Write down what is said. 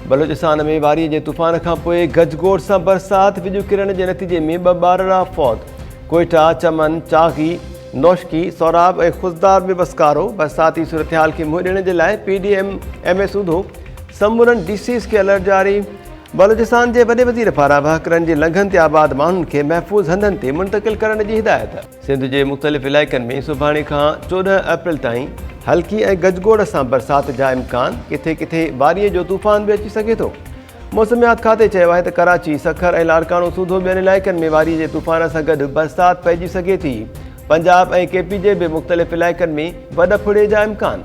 बलोचिस्तान में वारी जे तूफ़ान खां पोइ गजगोड़ सां बरसात बिजू किरण जे नतीजे में 2 ॿार फौत। कोयटा, चमन, चागी, नौशकी, सौराब ऐं खुशदार में बसकारो। बरसाती सूरतहाल खे मुंहुं ॾियण जे लाइ PDM सूधो समूरनि DCs खे अलर्ट जारी। बलोचिस्तान जे वॾे वज़ीर पारां बहकरनि जे लंघनि ते आबाद माण्हुनि खे महफ़ूज़ हंधनि ते मुंतक़िल करण जी हिदायत। सिंध जे मुख़्तलिफ़ इलाइक़नि में सुभाणे खां 14 अप्रैल ताईं हल्की ऐं गजगोड़ सां बरसात जा इम्कान। किथे किथे वारीअ जो तूफ़ान बि अची सघे थो। मौसमियात खाते चयो आहे त कराची, सखर ऐं लाड़काणो सूधो ॿियनि इलाइक़नि में वारीअ जे तूफ़ान सां गॾु बरसात पइजी सघे थी। पंजाब ऐं KP जे बि मुख़्तलिफ़ इलाइक़नि में वॾफुड़े जा इम्कान।